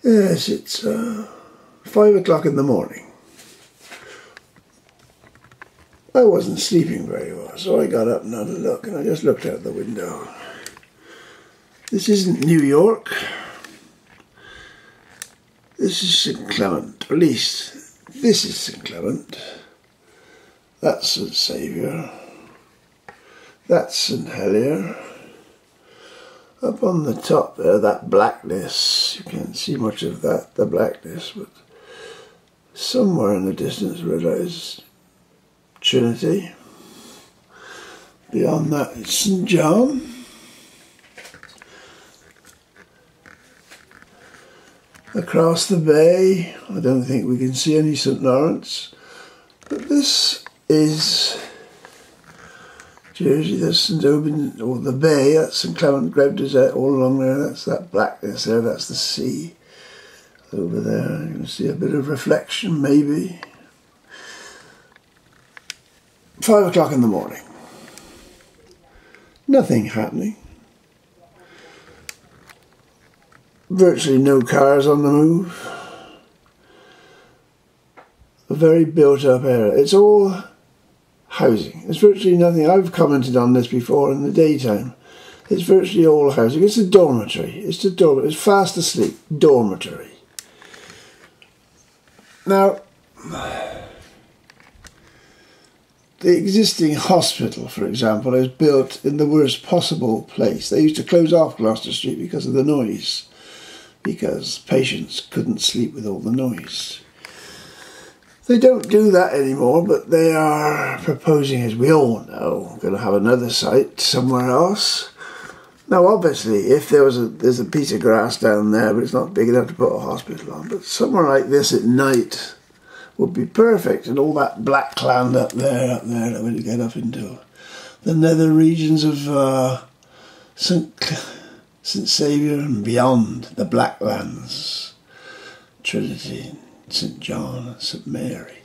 Yes, it's 5 o'clock in the morning. I wasn't sleeping very well, so I got up and had a look, and I just looked out the window. This isn't New York. This is St. Clement, or at least this is St. Clement. That's St. Saviour. That's St. Helier. Up on the top there, that blackness, you can't see much of that, the blackness, but somewhere in the distance lies Trinity. Beyond that it's St. John. Across the bay, I don't think we can see any St. Lawrence, but this is Jersey. There's St. Aubin, or the bay, that's St. Clement Greve Desert all along there, that's that blackness there, that's the sea. Over there, you can see a bit of reflection maybe. 5 o'clock in the morning. Nothing happening. Virtually no cars on the move. A very built up area. It's all housing. It's virtually nothing. I've commented on this before in the daytime. It's virtually all housing. It's a dormitory. It's a dormitory. It's fast asleep. Dormitory. Now, the existing hospital, for example, is built in the worst possible place. They used to close off Gloucester Street because of the noise, because patients couldn't sleep with all the noise. They don't do that anymore, but they are proposing, as we all know, going to have another site somewhere else. Now, obviously, if there's a piece of grass down there, but it's not big enough to put a hospital on, but somewhere like this at night would be perfect, and all that black land up there, that when you get up into the nether regions of St. Saviour and beyond, the Blacklands, Trinity, St. John and St. Mary,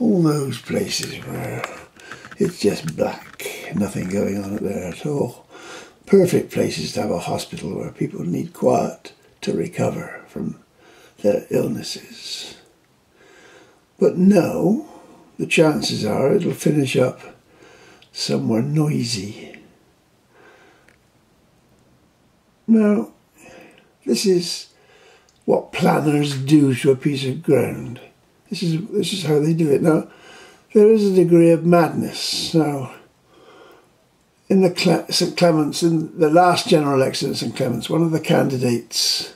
all those places where it's just black, nothing going on up there at all. Perfect places to have a hospital where people need quiet to recover from their illnesses. But no, the chances are it'll finish up somewhere noisy. Now, this is what planners do to a piece of ground. This is how they do it. Now, there is a degree of madness. Now, in the St. Clement's, in the last general election at St. Clement's, one of the candidates,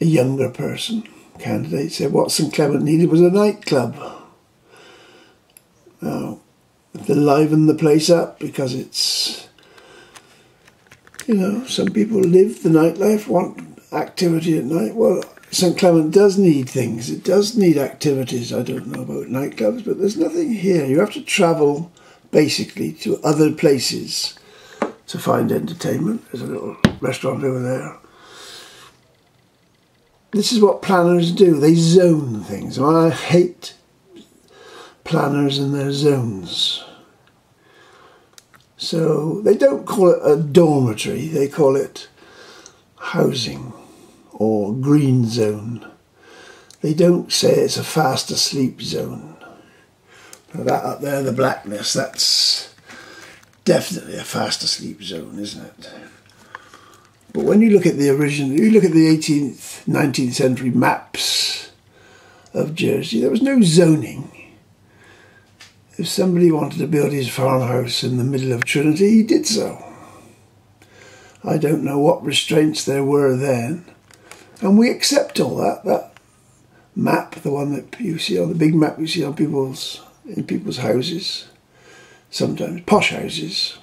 a younger candidate, said what St. Clement needed was a nightclub. Now, to liven the place up, because it's, you know, some people live the nightlife, want activity at night. Well, St. Clement does need things. It does need activities. I don't know about nightclubs, but there's nothing here. You have to travel, basically, to other places to find entertainment. There's a little restaurant over there. This is what planners do. They zone things. And I hate planners and their zones. So they don't call it a dormitory. They call it housing or green zone. They don't say it's a fast asleep zone. Now that up there, the blackness, that's definitely a fast asleep zone, isn't it? But when you look at the original, you look at the 18th, 19th century maps of Jersey, there was no zoning. If somebody wanted to build his farmhouse in the middle of Trinity, he did so. I don't know what restraints there were then. And we accept all that. That map, the one that you see on the big map you see on in people's houses, sometimes posh houses.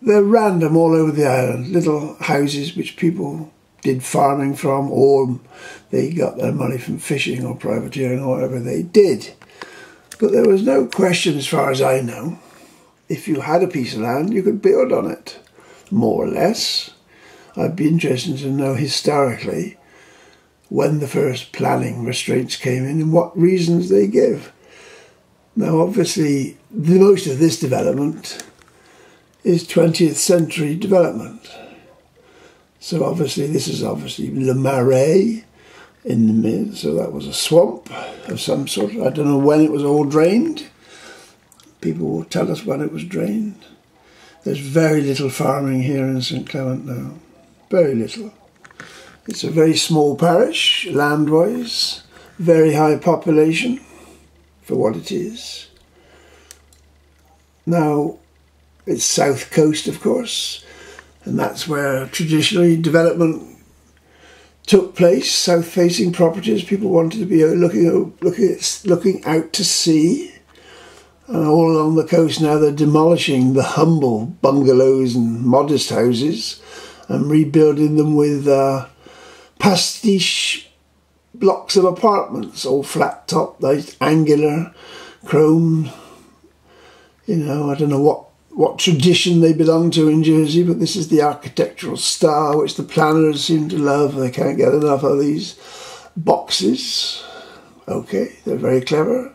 They're random all over the island, little houses which people did farming from, or they got their money from fishing or privateering or whatever they did. But there was no question, as far as I know, if you had a piece of land, you could build on it, more or less. I'd be interested to know historically when the first planning restraints came in and what reasons they give. Now, obviously, most of this development is 20th century development. So obviously this is obviously Le Marais in the mid, so that was a swamp of some sort. I don't know when it was all drained. People will tell us when it was drained. There's very little farming here in St Clement now. Very little. It's a very small parish, land-wise. Very high population for what it is. Now, it's south coast, of course, and that's where traditionally development took place. South-facing properties. People wanted to be looking out to sea. And all along the coast now they're demolishing the humble bungalows and modest houses and rebuilding them with pastiche blocks of apartments, all flat top, nice angular, chrome. You know, I don't know what tradition they belong to in Jersey, but this is the architectural style which the planners seem to love. They can't get enough of these boxes. Okay, they're very clever.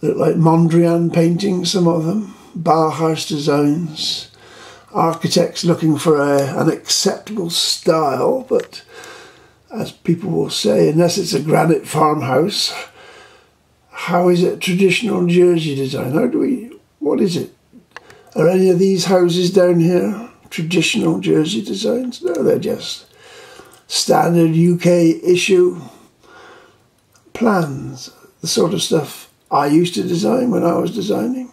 Look like Mondrian paintings, some of them. Bauhaus designs. Architects looking for an acceptable style, but as people will say, unless it's a granite farmhouse, how is it traditional Jersey design? What is it? Are any of these houses down here traditional Jersey designs? No, they're just standard UK issue plans, the sort of stuff I used to design when I was designing.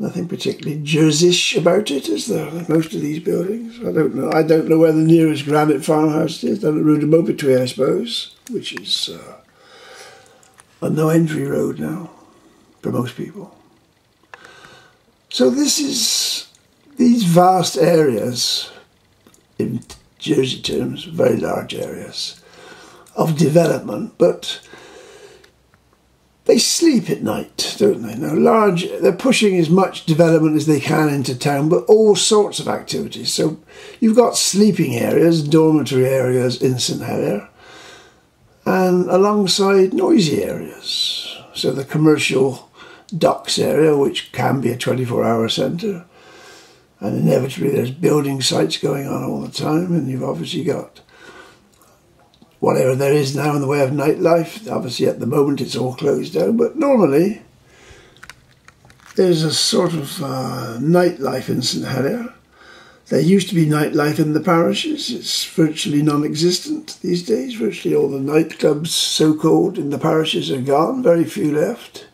Nothing particularly Jerseyish about it, is there? Like most of these buildings. I don't know. I don't know where the nearest granite farmhouse is. Down the Rue de Beaupertuis, I suppose, which is a no-entry road now for most people. So these vast areas, in Jersey terms, very large areas of development, but they sleep at night, don't they? Now, they're pushing as much development as they can into town, but all sorts of activities. So you've got sleeping areas, dormitory areas in St Helier, and alongside noisy areas. So the commercial docks area, which can be a 24-hour centre, and inevitably there's building sites going on all the time, and you've obviously got whatever there is now in the way of nightlife. Obviously at the moment it's all closed down, but normally there's a sort of nightlife in St Helier. There used to be nightlife in the parishes. It's virtually non-existent these days. Virtually all the nightclubs, so-called, in the parishes are gone. Very few left.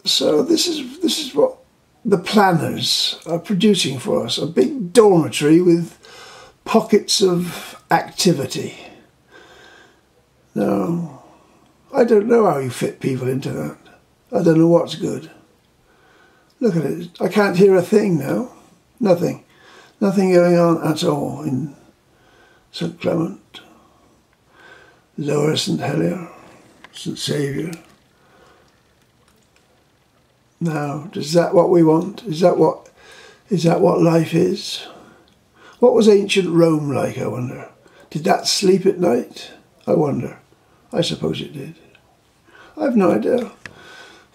So this is what the planners are producing for us. A big dormitory with pockets of activity. Now, I don't know how you fit people into that. I don't know what's good. Look at it. I can't hear a thing now. Nothing. Nothing going on at all in St Clement, Lower St Helier, St Saviour. Now, is that what we want? Is that what life is? What was ancient Rome like, I wonder? Did that sleep at night? I wonder. I suppose it did. I've no idea.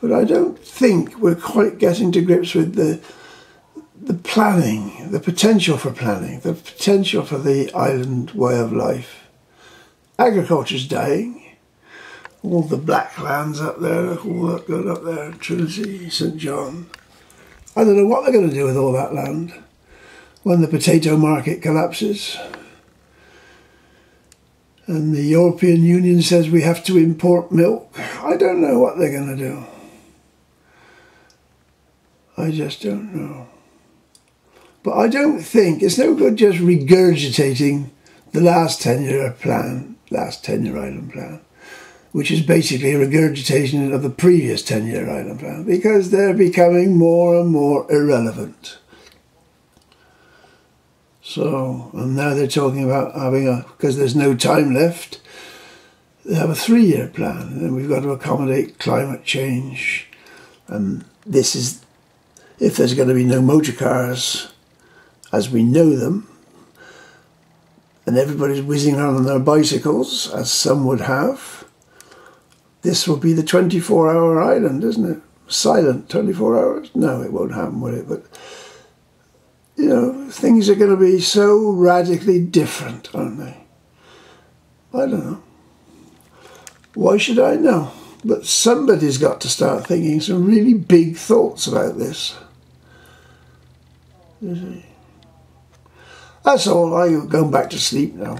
But I don't think we're quite getting to grips with the planning, the potential for planning, the potential for the island way of life. Agriculture's dying. All the black lands up there, all that good up there, Trinity, St John. I don't know what they're going to do with all that land when the potato market collapses and the European Union says we have to import milk. I don't know what they're going to do. I just don't know. But I don't think, it's no good just regurgitating the last 10-year plan, last 10-year island plan, which is basically a regurgitation of the previous 10-year island plan, because they're becoming more and more irrelevant. So, and now they're talking about having because there's no time left, they have a 3-year plan, and we've got to accommodate climate change. And this is, if there's going to be no motor cars as we know them, and everybody's whizzing around on their bicycles, as some would have, this will be the 24-hour island, isn't it? Silent 24 hours? No, it won't happen, will it? But, you know, things are going to be so radically different, aren't they? I don't know. Why should I know? But somebody's got to start thinking some really big thoughts about this. That's all. I'm going back to sleep now.